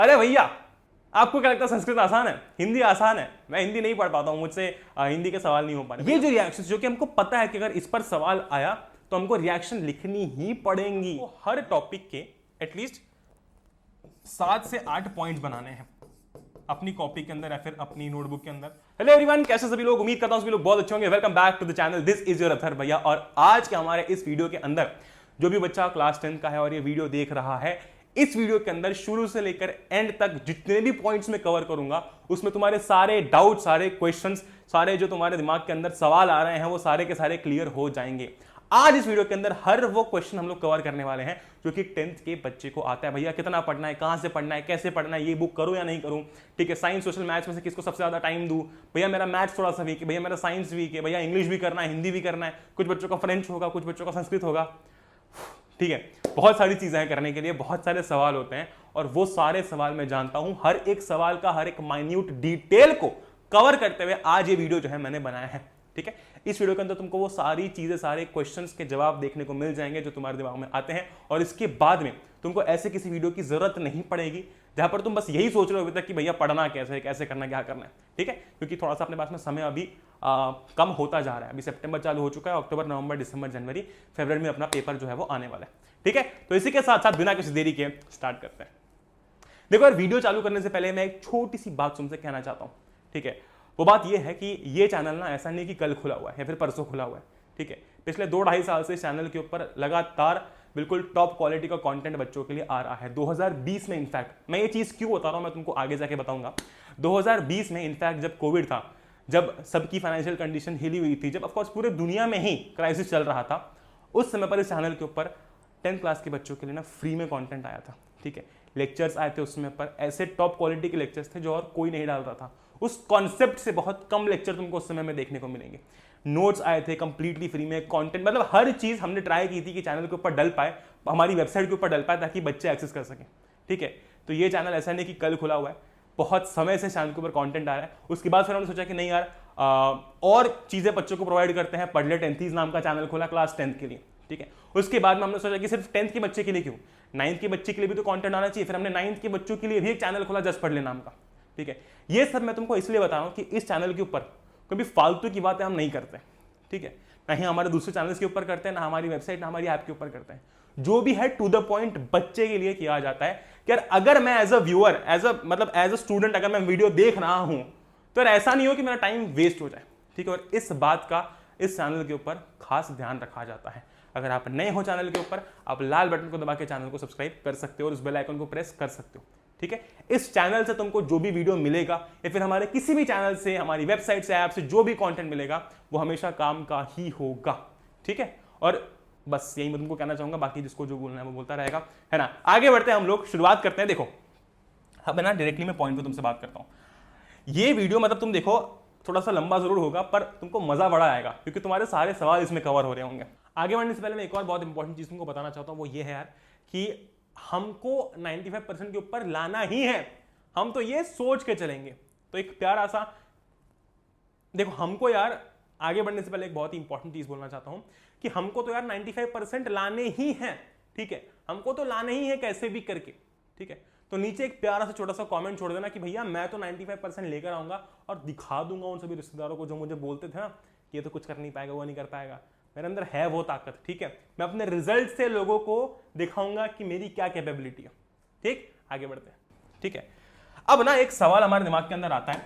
अरे भैया, आपको क्या लगता है संस्कृत आसान है, हिंदी आसान है? मैं हिंदी नहीं पढ़ पाता हूं, मुझसे हिंदी के सवाल नहीं हो पा रहे। ये जो रिएक्शन, जो कि हमको पता है कि अगर इस पर सवाल आया तो हमको रिएक्शन लिखनी ही पड़ेंगी। तो हर टॉपिक के एटलीस्ट 7 से 8 पॉइंट्स बनाने हैं अपनी कॉपी के अंदर या फिर अपनी नोटबुक के अंदर। हेलो एवरीवन, कैसे सभी लोग? उम्मीद करता हूं सभी लोग बहुत अच्छे होंगे। Welcome back to the channel, this is your Athar भैया। और आज के हमारे इस वीडियो के अंदर जो भी बच्चा क्लास 10 का है और ये वीडियो देख रहा है, इस वीडियो के अंदर शुरू से लेकर एंड तक जितने भी पॉइंट्स में कवर करूंगा उसमें तुम्हारे सारे डाउट, सारे क्वेश्चंस, सारे जो तुम्हारे दिमाग के अंदर सवाल आ रहे हैं वो सारे के सारे क्लियर हो जाएंगे। आज इस वीडियो के अंदर हर वो क्वेश्चन हम लोग कवर करने वाले हैं जो कि 10th के बच्चे को आता है। भैया कितना पढ़ना है, कहां से पढ़ना है, कैसे पढ़ना है, ये बुक करूं या नहीं करूं, ठीक है। साइंस, सोशल, मैथ्स में से किसको सबसे ज्यादा टाइम दूं? भैया मेरा मैथ्स थोड़ा सा वीक है, भैया मेरा साइंस वीक है, भैया इंग्लिश भी करना है, हिंदी भी करना है, कुछ बच्चों का फ्रेंच होगा, कुछ बच्चों का संस्कृत होगा, ठीक है। बहुत सारी चीजें हैं करने के लिए, बहुत सारे सवाल होते हैं और वो सारे सवाल मैं जानता हूं। हर एक सवाल का हर एक माइन्यूट डिटेल को कवर करते हुए आज ये वीडियो जो है मैंने बनाया है, ठीक है। इस वीडियो के अंदर तुमको वो सारी चीजें, सारे क्वेश्चंस के जवाब देखने को मिल जाएंगे जो तुम्हारे दिमाग में आते हैं। और इसके बाद में तुमको ऐसे किसी वीडियो की जरूरत नहीं पड़ेगी जहां पर तुम बस यही सोच रहे हो अभी तक कि भैया पढ़ना कैसे है, कैसे करना, क्या करना है, ठीक है। क्योंकि थोड़ा सा अपने पास में समय अभी कम होता जा रहा है। अभी सितंबर चालू हो चुका है, अक्टूबर, नवंबर, दिसंबर, जनवरी, फरवरी में अपना पेपर जो है वो आने वाला है, ठीक है। तो इसी के साथ साथ बिना किसी देरी के स्टार्ट करते हैं। देखो यार, वीडियो चालू करने से पहले मैं एक छोटी सी बात तुमसे कहना चाहता हूं, ठीक है। वो बात ये है कि ये चैनल ना ऐसा नहीं कि कल खुला हुआ है या फिर परसों खुला हुआ है, ठीक है। पिछले 2-2.5 साल से इस चैनल के ऊपर लगातार बिल्कुल टॉप क्वालिटी का कंटेंट बच्चों के लिए आ रहा है। 2020 में इनफैक्ट, मैं ये चीज क्यों बता रहा हूं मैं तुमको आगे जाके बताऊंगा। 2020 में इनफैक्ट जब कोविड था, जब सबकी फाइनेंशियल कंडीशन हिली हुई थी, जब ऑफकोर्स पूरे दुनिया में ही क्राइसिस चल रहा था, उस समय पर इस चैनल के ऊपर 10th क्लास के बच्चों के लिए ना फ्री में कंटेंट आया था, ठीक है। लेक्चर्स आए थे उस समय पर, ऐसे टॉप क्वालिटी के लेक्चर्स थे जो और कोई नहीं डालता था। उस कॉन्सेप्ट से बहुत कम लेक्चर तुमको उस समय में देखने को मिलेंगे। नोट्स आए थे कंप्लीटली फ्री में, कंटेंट, मतलब हर चीज हमने ट्राई की थी कि चैनल के ऊपर डल पाए, हमारी वेबसाइट के ऊपर डल पाए ताकि बच्चे एक्सेस कर सकें, ठीक है। तो ये चैनल ऐसा नहीं कि कल खुला हुआ है, बहुत समय से चैनल के ऊपर कंटेंट आ रहा है। उसके बाद फिर हमने सोचा कि नहीं यार, और चीजें बच्चों को प्रोवाइड करते हैं। पढ़ ले 10th नाम का चैनल खोला क्लास 10th के लिए, ठीक है। उसके बाद में हमने सोचा कि सिर्फ 10th के बच्चे के लिए क्यों, 9th के बच्चे के लिए भी तो कंटेंट आना चाहिए। फिर हमने 9th के बच्चों के लिए भी एक चैनल खोला, जस्ट पढ़ ले नाम का, ठीक है। ये सब मैं तुमको इसलिए बता रहा हूं कि इस चैनल के ऊपर कभी फालतू की बातें हम नहीं करते, ठीक है। ना ही हमारे दूसरे चैनल्स के ऊपर करते हैं, ना हमारी वेबसाइट, ना हमारी ऐप के ऊपर करते हैं। जो भी है टू द पॉइंट बच्चे के लिए किया जाता है कि यार अगर मैं as a viewer, as a student अगर मैं वीडियो देख रहा हूं तो ऐसा नहीं हो कि मेरा टाइम वेस्ट हो जाए, ठीक है। और इस बात का इस चैनल के ऊपर खास ध्यान रखा जाता है। अगर आप नए हो चैनल के ऊपर, आप लाल बटन को दबा के चैनल को सब्सक्राइब कर सकते हो और उस बेल आइकन को प्रेस कर सकते हो, ठीक है। इस चैनल से तुमको जो भी वीडियो मिलेगा या फिर हमारे किसी भी चैनल से, हमारी वेबसाइट से, ऐप से जो भी कंटेंट मिलेगा वो हमेशा काम का ही होगा, ठीक है। और बस यही मैं तुमको कहना चाहूंगा, बाकी जिसको जो बोलना है वो बोलता रहेगा, है ना। आगे बढ़ते हैं हम लोग, शुरुआत करते हैं। देखो अब ना डायरेक्टली मैं पॉइंट पे तुमसे बात करता हूं। ये वीडियो मतलब तुम देखो थोड़ा सा लंबा जरूर होगा पर तुमको मजा बड़ा आएगा क्योंकि तुम्हारे सारे सवाल इसमें कवर हो रहे होंगे। आगे बढ़ने से पहले मैं एक और बहुत इंपॉर्टेंट चीज तुमको बताना चाहता हूं, वो ये है यार कि हमको 95% के ऊपर लाना ही है। हम तो ये सोच के चलेंगे। तो एक प्यारा सा देखो, हमको यार आगे बढ़ने से पहले एक बहुत ही इंपॉर्टेंट चीज बोलना चाहता हूं कि हमको तो यार 95% लाने ही हैं, ठीक है। हमको तो लाने ही है कैसे भी करके, ठीक है। तो नीचे एक प्यारा सा छोटा सा कमेंट छोड़ देना कि भैया मैं तो 95% लेकर आऊंगा और दिखा दूंगा उन सभी रिश्तेदारों को जो मुझे बोलते थे ना ये तो कुछ कर नहीं पाएगा, वो नहीं कर पाएगा। मेरे अंदर है वो ताकत, ठीक है। मैं अपने रिजल्ट से लोगों को दिखाऊंगा कि मेरी क्या कैपेबिलिटी है, ठीक। आगे बढ़ते हैं, ठीक है। अब ना एक सवाल हमारे दिमाग के अंदर आता है,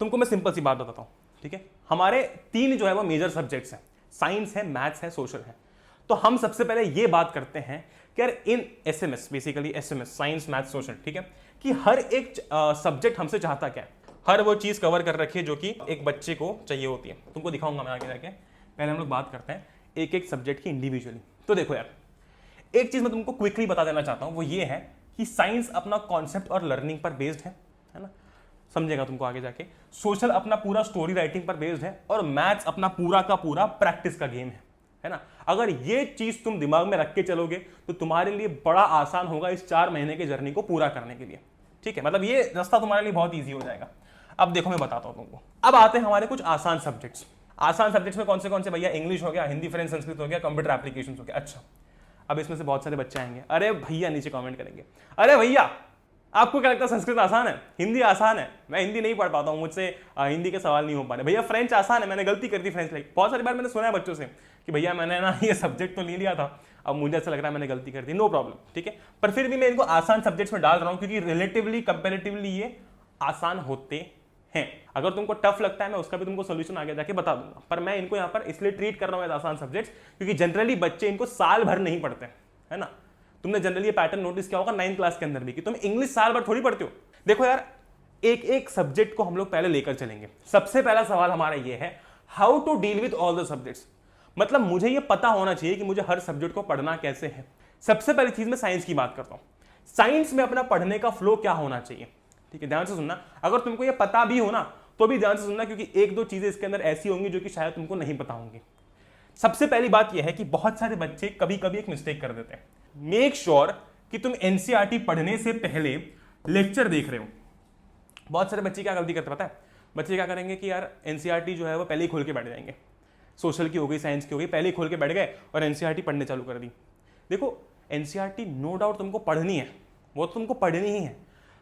तुमको मैं सिंपल सी बात बताता हूं, ठीक है। हमारे 3 जो है वो मेजर सब्जेक्ट्स हैं, साइंस है, मैथ्स है, सोशल है। तो हम सबसे पहले ये बात करते हैं कि यार इन SMS, basically SMS, science, maths, social, ठीक है, कि हर एक सब्जेक्ट हमसे चाहता क्या है, हर वो चीज कवर कर रखी है जो कि एक बच्चे को चाहिए होती है। तुमको दिखाऊंगा मैं आगे जाके। पहले हम लोग बात करते हैं एक एक सब्जेक्ट की इंडिविजुअली। तो देखो यार, एक चीज मैं तुमको क्विकली बता देना चाहता हूं, वो ये है कि साइंस अपना कॉन्सेप्ट और लर्निंग पर बेस्ड है ना, समझेगा तुमको आगे जाके। सोशल अपना पूरा स्टोरी राइटिंग पर बेस्ड है और मैथ्स अपना पूरा का पूरा प्रैक्टिस का गेम है ना। अगर ये चीज तुम दिमाग में रख के चलोगे तो तुम्हारे लिए बड़ा आसान होगा इस 4 महीने की जर्नी को पूरा करने के लिए, ठीक है। मतलब ये रास्ता तुम्हारे लिए बहुत ईजी हो जाएगा। अब देखो मैं बताता हूं तुमको। अब आते हैं हमारे कुछ आसान सब्जेक्ट्स। आसान सब्जेक्ट्स में कौन से भैया? इंग्लिश हो गया, हिंदी, फ्रेंच, संस्कृत हो गया, कंप्यूटर एप्लीकेशंस हो गया। अच्छा, अब इसमें से बहुत सारे बच्चे आएंगे, अरे भैया नीचे कमेंट करेंगे, अरे भैया आपको क्या लगता है संस्कृत आसान है, हिंदी आसान है, मैं हिंदी नहीं पढ़ पाता हूँ, मुझसे हिंदी के सवाल नहीं हो पा रहे। भैया फ्रेंच आसान है, मैंने गलती कर दी फ्रेंच लाइक। बहुत सारी बार मैंने सुना है बच्चों से कि भैया मैंने ना ये सब्जेक्ट तो ले लिया था, अब मुझे ऐसा लग रहा है मैंने गलती कर दी। नो प्रॉब्लम, ठीक है, पर फिर भी मैं इनको आसान सब्जेक्ट्स में डाल रहा हूँ क्योंकि रिलेटिवली कंपेरेटिवली ये आसान होते हैं। अगर तुमको टफ लगता है मैं उसका भी तुमको सोल्यूशन आगे जाके बता दूंगा, पर मैं इनको यहाँ पर इसलिए ट्रीट कर रहा हूँ आसान सब्जेक्ट्स क्योंकि जनरली बच्चे इनको साल भर नहीं पढ़ते, है ना। तुमने जनरली ये पैटर्न नोटिस किया होगा 9th क्लास के अंदर भी कि तुम इंग्लिश साल भर थोड़ी पढ़ते हो। देखो यार, एक एक सब्जेक्ट को हम लोग पहले लेकर चलेंगे। सबसे पहला सवाल हमारा ये है, how to deal with all the subjects. मतलब मुझे ये पता होना चाहिए कि मुझे हर सब्जेक्ट को पढ़ना कैसे है। सबसे पहली चीज मैं साइंस की बात करता हूं। साइंस में अपना पढ़ने का फ्लो क्या होना चाहिए, ठीक है, ध्यान से सुनना। अगर तुमको ये पता भी हो ना तो भी ध्यान से सुनना, क्योंकि एक दो चीजें इसके अंदर ऐसी होंगी जो कि शायद तुमको नहीं पता होंगी। सबसे पहली बात यह है कि बहुत सारे बच्चे कभी कभी एक मिस्टेक कर देते हैं। मेक श्योर कि तुम एनसीईआरटी पढ़ने से पहले लेक्चर देख रहे हो। बहुत सारे बच्चे क्या गलती करते पता है, बच्चे क्या करेंगे कि यार एनसीईआरटी जो है वो पहले ही खोल के बैठ जाएंगे। सोशल की हो गई, साइंस की हो गई, पहले ही खोल के बैठ गए और एनसीईआरटी पढ़ने चालू कर दी। देखो एनसीईआरटी नो डाउट तुमको पढ़नी है, वो तो तुमको पढ़नी ही है,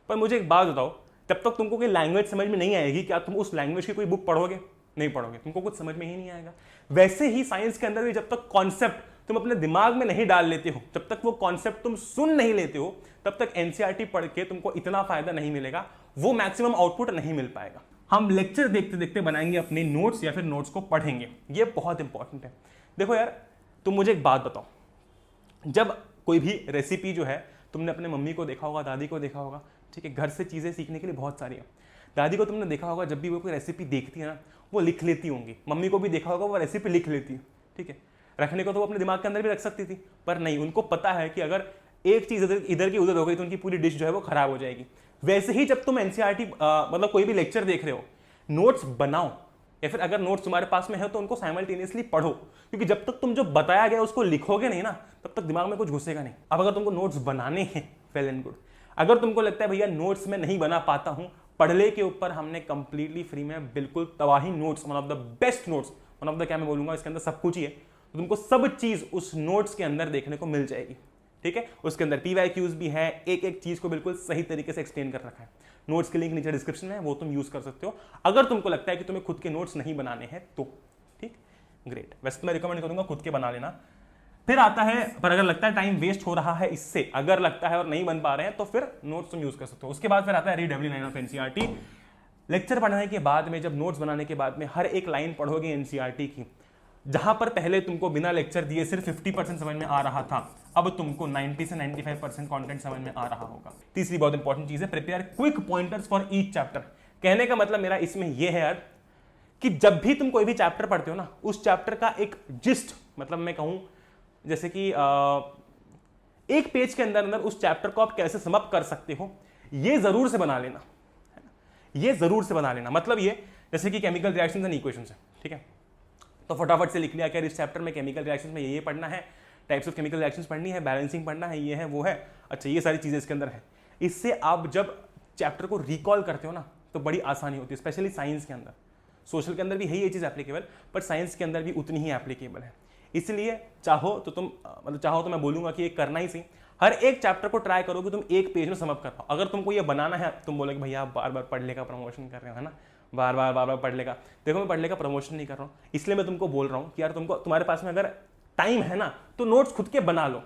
पर मुझे एक बात बताओ, जब तक तुमको कोई लैंग्वेज समझ में नहीं आएगी क्या तुम उस लैंग्वेज की कोई बुक पढ़ोगे? नहीं पढ़ोगे, तुमको कुछ समझ में ही नहीं आएगा। वैसे ही साइंस के अंदर भी जब तक कॉन्सेप्ट तुम अपने दिमाग में नहीं डाल लेते हो, जब तक वो कॉन्सेप्ट तुम सुन नहीं लेते हो, तब तक एनसीईआरटी पढ़ के तुमको इतना फायदा नहीं मिलेगा, वो मैक्सिमम आउटपुट नहीं मिल पाएगा। हम लेक्चर देखते देखते बनाएंगे अपने नोट्स या फिर नोट्स को पढ़ेंगे, ये बहुत इंपॉर्टेंट है। देखो यार, तुम मुझे एक बात बताओ, जब कोई भी रेसिपी जो है तुमने अपने मम्मी को देखा होगा, दादी को देखा होगा, ठीक है, घर से चीजें सीखने के लिए बहुत सारी है। दादी को तुमने देखा होगा जब भी वो कोई रेसिपी देखती है ना वो लिख लेती होंगी, मम्मी को भी देखा होगा वो रेसिपी लिख लेती है, ठीक है, रखने को तो वो अपने दिमाग के अंदर भी रख सकती थी, पर नहीं, उनको पता है कि अगर एक चीज इधर की उधर हो गई तो उनकी पूरी डिश जो है वो खराब हो जाएगी। वैसे ही जब तुम एनसीईआरटी मतलब कोई भी लेक्चर देख रहे हो, नोट्स बनाओ, या फिर अगर नोट्स तुम्हारे पास में है तो उनको साइमल्टेनियसली पढ़ो, क्योंकि जब तक तुम जो बताया गया उसको लिखोगे नहीं ना तब तक दिमाग में कुछ घुसेगा नहीं। अब अगर तुमको नोट्स बनाने हैं, वेल एंड गुड। अगर तुमको लगता है भैया नोट्स में नहीं बना पाता हूं, पढ़ले के ऊपर हमने कंप्लीटली फ्री में बिल्कुल तबाही notes, one of the best notes, one of the क्या मैं बोलूंगा, इसके अंदर सब कुछ ही है, तो तुमको सब चीज उस नोट्स के अंदर देखने को मिल जाएगी, ठीक है। उसके अंदर पीवाईक्यूज भी है, एक एक चीज को बिल्कुल सही तरीके से एक्सप्लेन कर रखा है। नोट्स के लिंक नीचे डिस्क्रिप्शन में है, वो तुम यूज कर सकते हो अगर तुमको लगता है कि तुम्हें खुद के नोट्स नहीं बनाने हैं तो, ठीक, ग्रेट। वैसे मैं रिकमेंड करूंगा खुद के बना लेना। फिर आता है, पर अगर लगता है टाइम वेस्ट हो रहा है इससे, अगर लगता है और नहीं बन पा रहे हैं तो फिर नोट्स तुम यूज कर सकते हो। उसके बाद फिर आता है read every line of NCERT. Lecture पढ़ने के बाद में, जब नोट्स बनाने के बाद में हर एक लाइन पढ़ोगे एनसीईआरटी की, जहां पर पहले तुमको बिना लेक्चर दिए सिर्फ 50% समझ में आ रहा था, अब तुमको 90 से 95% कंटेंट समझ में आ रहा होगा। तीसरी बहुत इंपॉर्टेंट चीज है, prepare quick pointers for each chapter. कहने का मतलब मेरा इसमें यह है यार कि जब भी तुम कोई भी चैप्टर पढ़ते हो ना, उस चैप्टर का एक जिस्ट, मतलब मैं कहूं जैसे कि एक पेज के अंदर अंदर उस चैप्टर को आप कैसे समअप कर सकते हो, ये जरूर से बना लेना, ये जरूर से बना लेना। मतलब ये जैसे कि केमिकल रिएक्शंस एंड इक्वेशंस है, ठीक है, तो फटाफट से लिख लिया कि इस चैप्टर में केमिकल रिएक्शंस में ये पढ़ना है, टाइप्स ऑफ केमिकल रिएक्शंस पढ़नी है, बैलेंसिंग पढ़ना है, ये है वो है, अच्छा ये सारी चीजें इसके अंदर है। इससे आप जब चैप्टर को रिकॉल करते हो ना तो बड़ी आसानी होती है, स्पेशली साइंस के अंदर। सोशल के अंदर भी है ये चीज एप्लीकेबल, पर साइंस के अंदर भी उतनी ही एप्लीकेबल है। इसलिए चाहो तो तुम, मतलब चाहो तो मैं बोलूंगा कि ये करना ही सही, हर एक चैप्टर को ट्राई करो कि तुम एक पेज में समअप कर पाओ। अगर तुमको ये बनाना है, तुम बोलोगे भैया आप बार बार पढ़ने का प्रमोशन कर रहे हो, है ना, बार बार पढ़ने का। देखो मैं पढ़ने का प्रमोशन नहीं कर रहा हूँ, इसलिए मैं तुमको बोल रहा हूँ कि यार तुमको, तुम्हारे पास में अगर टाइम है ना तो नोट्स खुद के बना लो।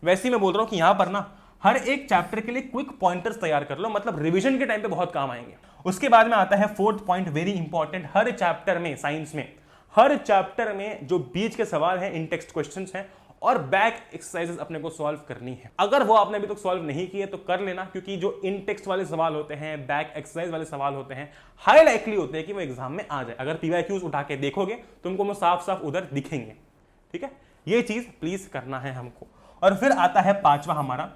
वैसे ही मैं बोल रहा हूँ कि यहाँ पर ना हर एक चैप्टर के लिए क्विक पॉइंटर्स तैयार कर लो, मतलब रिवीजन के टाइम पे बहुत काम आएंगे। उसके बाद में आता है फोर्थ पॉइंट, वेरी इंपॉर्टेंट। हर चैप्टर में, साइंस में हर चैप्टर में जो बीच के सवाल हैं, इन टेक्स्ट क्वेश्चंस हैं और बैक एक्सरसाइजेस अपने को सॉल्व करनी है। अगर वो आपने अभी तक सॉल्व नहीं किए तो कर लेना, क्योंकि जो इन टेक्स्ट वाले सवाल होते हैं, बैक एक्सरसाइज वाले सवाल होते हैं, हाई लाइकली होते हैं कि वो एग्जाम में आ जाए। अगर पीवाईक्यूज उठा के देखोगे तुमको वो साफ साफ उधर दिखेंगे, ठीक है, ये चीज प्लीज करना है हमको। और फिर आता है पांचवा हमारा,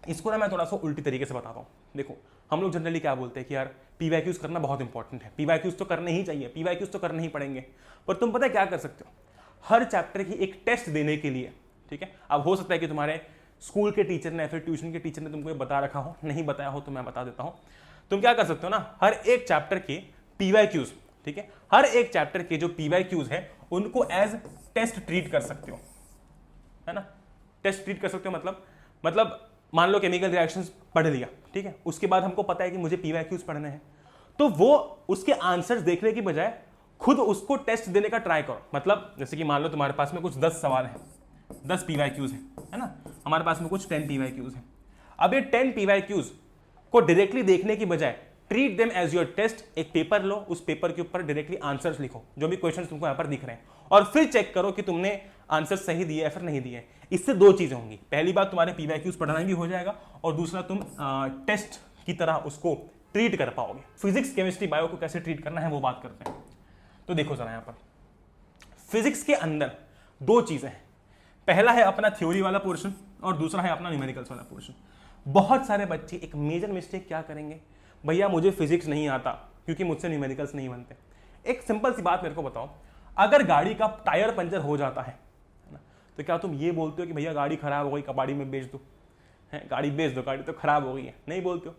इसको ना मैं थोड़ा सा उल्टी तरीके से बताता हूं। देखो हम लोग जनरली क्या बोलते हैं कि यार पीवाईक्यूज करना बहुत इंपॉर्टेंट है, पीवाईक्यूज तो करने ही चाहिए, पीवाईक्यूज तो करने ही पड़ेंगे। पर तुम पता है क्या कर सकते हो, हर चैप्टर की एक टेस्ट देने के लिए, ठीक है, अब हो सकता है कि तुम्हारे स्कूल के टीचर ने या फिर ट्यूशन के टीचर ने तुमको ये बता रखा हो, नहीं बताया हो तो मैं बता देता हूं। तुम क्या कर सकते हो ना, हर एक चैप्टर के पीवाईक्यूज, ठीक है, हर एक चैप्टर के जो पीवाईक्यूज है उनको एज टेस्ट ट्रीट कर सकते हो, है ना। टेस्ट ट्रीट कर सकते हो मतलब मान लो केमिकल रिएक्शंस पढ़ लिया, ठीक है, उसके बाद हमको पता है कि मुझे पीवाईक्यूज पढ़ने हैं, तो वो उसके आंसर्स देखने की बजाय खुद उसको टेस्ट देने का ट्राई करो। मतलब जैसे कि मान लो तुम्हारे पास में कुछ 10 सवाल हैं, 10 पीवाईक्यूज हैं, है ना, हमारे पास में कुछ 10 पीवाईक्यूज हैं। अब ये 10 पीवाईक्यूज को डायरेक्टली देखने की बजाय treat them as your test. एक पेपर लो, उस पेपर के ऊपर डायरेक्टली आंसर्स लिखो, जो भी क्वेश्चंस तुमको यहाँ पर दिख रहे हैं, और फिर चेक करो कि तुमने आंसर सही दिए या फिर नहीं दिए। इससे दो चीजें होंगी, पहली बात तुम्हारे पीवाईक्यूज पढ़ना भी हो जाएगा, और दूसरा तुम टेस्ट की तरह उसको ट्रीट कर पाओगे। फिजिक्स, केमिस्ट्री, बायो को कैसे ट्रीट करना है वो बात करते हैं। तो देखो जरा यहाँ पर फिजिक्स के अंदर दो चीजें हैं, पहला है अपना थ्योरी वाला पोर्शन और दूसरा है अपना न्यूमेरिकल्स वाला पोर्शन। बहुत सारे बच्चे एक मेजर मिस्टेक क्या करेंगे, भैया मुझे फिजिक्स नहीं आता क्योंकि मुझसे न्यूमेरिकल्स नहीं बनते। एक सिंपल सी बात मेरे को बताओ, अगर गाड़ी का टायर पंचर हो जाता है ना, तो क्या तुम ये बोलते हो कि भैया गाड़ी खराब हो गई, कबाड़ी में बेच दो, है गाड़ी बेच दो, गाड़ी तो खराब हो गई है, नहीं बोलते हो।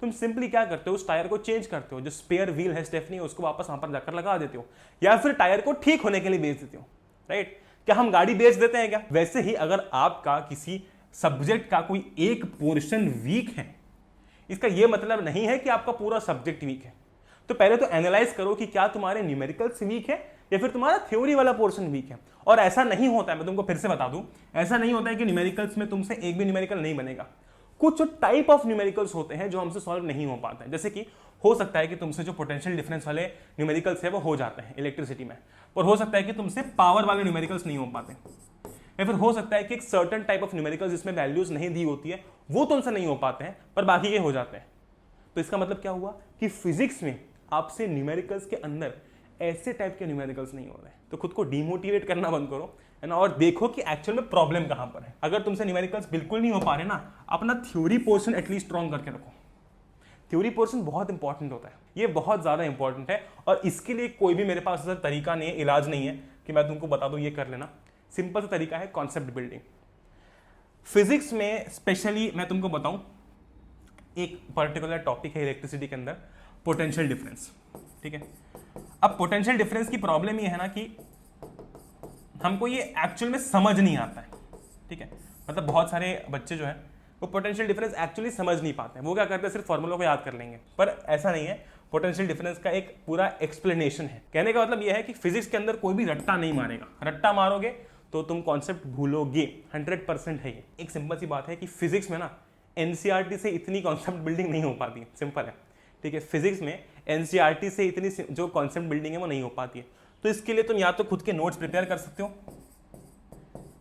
तुम सिंपली क्या करते हो, उस टायर को चेंज करते हो, जो स्पेयर व्हील है स्टेफनी, उसको वापस वहां पर जाकर लगा देते हो, या फिर टायर को ठीक होने के लिए बेच देते हो, राइट। क्या हम गाड़ी बेच देते हैं क्या? वैसे ही अगर आपका किसी सब्जेक्ट का कोई एक पोर्शन वीक है, इसका यह मतलब नहीं है कि आपका पूरा सब्जेक्ट वीक है। तो पहले तो एनालाइज करो कि क्या तुम्हारे न्यूमेरिकल्स वीक है या फिर तुम्हारा थ्योरी वाला पोर्शन वीक है। और ऐसा नहीं होता है, मैं तुमको फिर से बता दूं, ऐसा नहीं होता है कि न्यूमेरिकल्स में तुमसे एक भी न्यूमेरिकल नहीं बनेगा। कुछ टाइप ऑफ न्यूमेरिकल्स होते हैं जो हमसे सॉल्व नहीं हो पाते हैं। जैसे कि हो सकता है कि तुमसे जो पोटेंशियल डिफरेंस वाले न्यूमेरिकल्स है वो हो जाते हैं इलेक्ट्रिसिटी में, और हो सकता है कि तुमसे पावर वाले न्यूमेरिकल्स नहीं हो पाते, या फिर हो सकता है कि एक सर्टेन टाइप ऑफ न्यूमेरिकल्स जिसमें वैल्यूज नहीं दी होती है वो तुमसे नहीं हो पाते हैं, पर बाकी के हो जाते हैं। तो इसका मतलब क्या हुआ कि फिजिक्स में आपसे न्यूमेरिकल्स के अंदर ऐसे टाइप के न्यूमेरिकल्स नहीं हो रहे। तो खुद को डिमोटिवेट करना बंद करो, है ना, और देखो कि एक्चुअल में प्रॉब्लम कहां पर है। अगर तुमसे न्यूमेरिकल्स बिल्कुल नहीं हो पा रहे ना, अपना थ्योरी पोर्शन एटलीस्ट स्ट्रॉन्ग करके रखो। थ्योरी पोर्शन बहुत इंपॉर्टेंट होता है, ये बहुत ज्यादा इंपॉर्टेंट है, और इसके लिए कोई भी मेरे पास ऐसा तरीका नहीं है, इलाज नहीं है कि मैं तुमको बता दूं ये कर लेना। सिंपल सा तरीका है कॉन्सेप्ट बिल्डिंग। फिजिक्स में स्पेशली मैं तुमको बताऊं, एक पर्टिकुलर टॉपिक है इलेक्ट्रिसिटी के अंदर, पोटेंशियल डिफरेंस, ठीक है। अब पोटेंशियल डिफरेंस की प्रॉब्लम ये है ना कि हमको ये एक्चुअल में समझ नहीं आता है, ठीक है। मतलब बहुत सारे बच्चे जो हैं वो पोटेंशियल डिफरेंस एक्चुअली समझ नहीं पाते हैं। वो क्या करते हैं, सिर्फ फॉर्मूला को याद कर लेंगे, पर ऐसा नहीं है। पोटेंशियल डिफरेंस का एक पूरा एक्सप्लेनेशन है। कहने का मतलब ये है कि फिजिक्स के अंदर कोई भी रट्टा नहीं मारेगा, रट्टा मारोगे तो तुम कॉन्सेप्ट भूलोगे, 100% है ये। एक सिंपल सी बात है कि फिजिक्स में ना एनसीईआरटी से इतनी कॉन्सेप्ट बिल्डिंग नहीं हो पाती है, सिंपल है, ठीक है। फिजिक्स में एनसीईआरटी से इतनी जो कॉन्सेप्ट बिल्डिंग है वो नहीं हो पाती है। तो इसके लिए तुम या तो खुद के नोट्स प्रिपेयर कर सकते हो,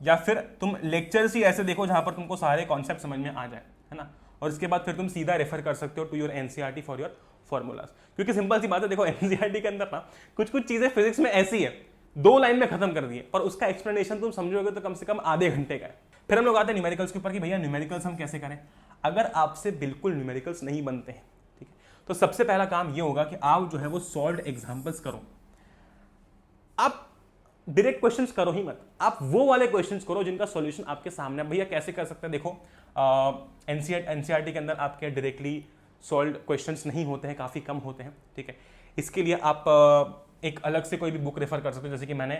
या फिर तुम लेक्चर्स ही ऐसे देखो जहां पर तुमको सारे कॉन्सेप्ट समझ में आ जाए, है ना, और इसके बाद फिर तुम सीधा रेफर कर सकते हो to your NCERT for your formulas. क्योंकि सिंपल सी बात है, देखो एनसीईआरटी के अंदर ना कुछ कुछ चीजें फिजिक्स में ऐसी है 2 लाइन में खत्म कर दिए, पर उसका एक्सप्लेनेशन तुम समझोगे तो कम से कम आधे घंटे का है। फिर हम लोग आते हैं न्यूमेरिकल्स के ऊपर कि भैया न्यूमेरिकल्स हम कैसे करें। अगर आपसे बिल्कुल न्यूमेरिकल्स नहीं बनते हैं, ठीक है, तो सबसे पहला काम ये होगा कि आप जो है वो सॉल्व्ड एग्जांपल्स करो। आप डायरेक्ट क्वेश्चंस करो ही मत, आप वो वाले क्वेश्चंस करो जिनका सॉल्यूशन आपके सामने। भैया कैसे कर सकते हैं, देखो एनसीईआरटी के अंदर आपके डायरेक्टली सॉल्व्ड क्वेश्चंस नहीं होते हैं, काफी कम होते हैं, ठीक है। इसके लिए आप एक अलग से कोई भी बुक रेफर कर सकते हो, जैसे कि मैंने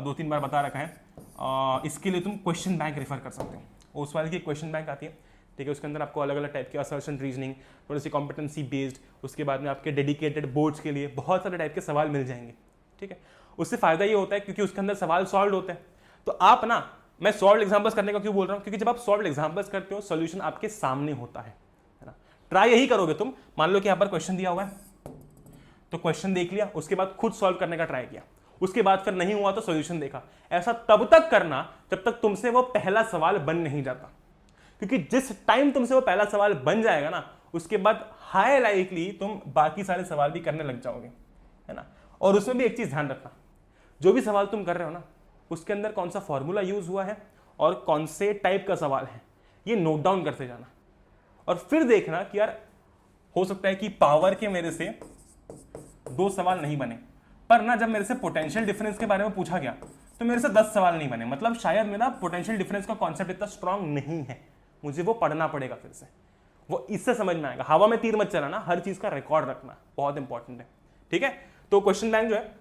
2-3 बार बता रखा है। इसके लिए तुम क्वेश्चन बैंक रेफर कर सकते हो। उस वाले की क्वेश्चन बैंक आती है, ठीक है। उसके अंदर आपको अलग अलग टाइप के असर्शन रीजनिंग, थोड़ी सी कॉम्पिटेंसी बेस्ड, उसके बाद में आपके डेडिकेटेड बोर्ड्स के लिए बहुत सारे टाइप के सवाल मिल जाएंगे, ठीक है। उससे फायदा ये होता है क्योंकि उसके अंदर सवाल सॉल्व होते हैं। तो आप ना, मैं सॉल्व एग्जाम्पल्स करने का क्यों बोल रहा हूँ, क्योंकि जब आप सॉल्व एग्जाम्पल्स करते हो सोल्यूशन आपके सामने होता है ना। ट्राई यही करोगे तुम, मान लो कि यहाँ पर क्वेश्चन दिया हुआ है, तो क्वेश्चन देख लिया, उसके बाद खुद सॉल्व करने का ट्राई किया, उसके बाद फिर नहीं हुआ तो सॉल्यूशन देखा। ऐसा तब तक करना जब तक तुमसे वो पहला सवाल बन नहीं जाता, क्योंकि जिस टाइम तुमसे वो पहला सवाल बन जाएगा ना, उसके बाद हाई लाइकली तुम बाकी सारे सवाल भी करने लग जाओगे, है ना। और उसमें भी एक चीज ध्यान रखना, जो भी सवाल तुम कर रहे हो ना, उसके अंदर कौन सा फॉर्मूला यूज हुआ है और कौन से टाइप का सवाल है, ये नोट डाउन करते जाना। और फिर देखना कि यार हो सकता है कि पावर के मेरे से 2 सवाल नहीं बने, पर ना जब मेरे से पोटेंशियल डिफरेंस के बारे में पूछा गया तो मेरे से 10 सवाल नहीं बने। मतलब शायद मेरा पोटेंशियल डिफरेंस का कॉन्सेप्ट इतना स्ट्रांग नहीं है, मुझे वो पढ़ना पड़ेगा फिर से, वो इससे समझ में आएगा। हवा में तीर मत चलाना, हर चीज का रिकॉर्ड रखना बहुत इंपॉर्टेंट है, ठीक है। तो क्वेश्चन बैंक जो है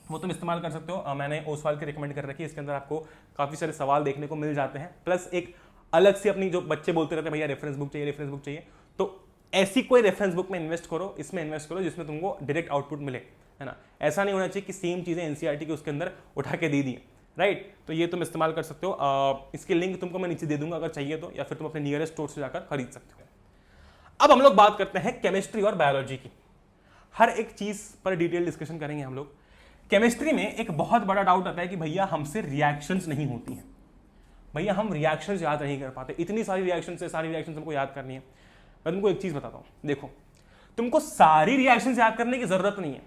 वो तुम इस्तेमाल कर सकते हो। मैंने ओसवाल की रिकमेंड कर रखी है, इसके अंदर आपको काफ़ी सारे सवाल देखने को मिल जाते हैं, प्लस एक अलग से अपनी जो बच्चे बोलते रहते हैं भैया रेफरेंस बुक चाहिए, रेफरेंस बुक चाहिए, तो ऐसी कोई रेफरेंस बुक में इन्वेस्ट करो, इसमें इन्वेस्ट करो जिसमें तुमको डायरेक्ट आउटपुट मिले, है ना। ऐसा नहीं होना चाहिए कि सेम चीज़ें एनसीईआरटी के उसके अंदर उठा के दे दी, राइट। तो ये तुम इस्तेमाल कर सकते हो। इसकी लिंक तुमको मैं नीचे दे दूंगा अगर चाहिए तो, या फिर तुम अपने नियरेस्ट स्टोर से जाकर खरीद सकते हो। अब हम लोग बात करते हैं केमिस्ट्री और बायोलॉजी की। हर एक चीज पर डिटेल डिस्कशन करेंगे हम लोग। केमिस्ट्री में एक बहुत बड़ा डाउट आता है कि भैया हमसे रिएक्शंस नहीं होती हैं, भैया हम रिएक्शंस याद नहीं कर पाते, इतनी सारी रिएक्शंस है, सारी रिएक्शंस हमको याद करनी है। मैं तुमको एक चीज बताता हूं, देखो तुमको सारी रिएक्शंस याद करने की जरूरत नहीं है,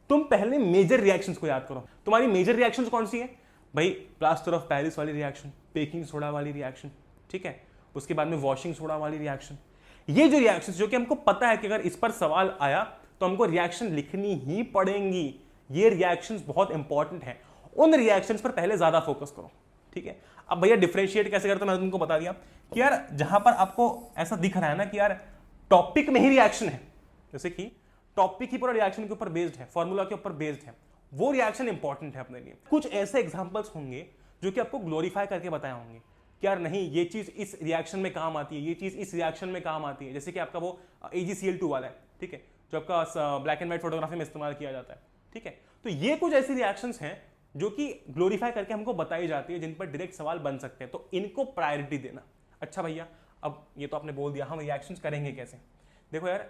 तुम पहले मेजर रिएक्शंस को याद करो। तुम्हारी मेजर रिएक्शंस कौन सी है भाई? प्लास्टर ऑफ पेरिस वाली रिएक्शन, बेकिंग सोडा वाली रिएक्शन, ठीक है, उसके बाद में वॉशिंग सोडा वाली रिएक्शन। ये जो रिएक्शंस जो कि हमको पता है कि अगर इस पर सवाल आया तो हमको रिएक्शन लिखनी ही पड़ेंगी, ये रिएक्शंस बहुत इंपॉर्टेंट है, उन रिएक्शंस पर पहले ज्यादा फोकस करो, ठीक है। अब भैया डिफरेंशिएट कैसे करते हैं मैंने तुमको बता दिया कि यार जहां पर आपको ऐसा दिख रहा है ना कि यार टॉपिक में ही रिएक्शन है, जैसे कि टॉपिक ही पूरा रिएक्शन के ऊपर बेस्ड है, फॉर्मूला के ऊपर बेस्ड है, वो रिएक्शन इंपॉर्टेंट है अपने लिए। कुछ ऐसे एग्जांपल्स होंगे जो कि आपको ग्लोरीफाई करके बताए होंगे कि यार नहीं ये चीज इस रिएक्शन में काम आती है, ये चीज इस रिएक्शन में काम आती है, जैसे कि आपका वो AgCl2 वाला है, ठीक है, जो आपका ब्लैक एंड व्हाइट फोटोग्राफी में इस्तेमाल किया जाता है, ठीक है। तो ये कुछ ऐसी रिएक्शंस हैं जो कि ग्लोरीफाई करके हमको बताई जाती है, जिन पर डायरेक्ट सवाल बन सकते हैं, तो इनको प्रायोरिटी देना। अच्छा भैया अब ये तो आपने बोल दिया, हम रिएक्शंस करेंगे कैसे? देखो यार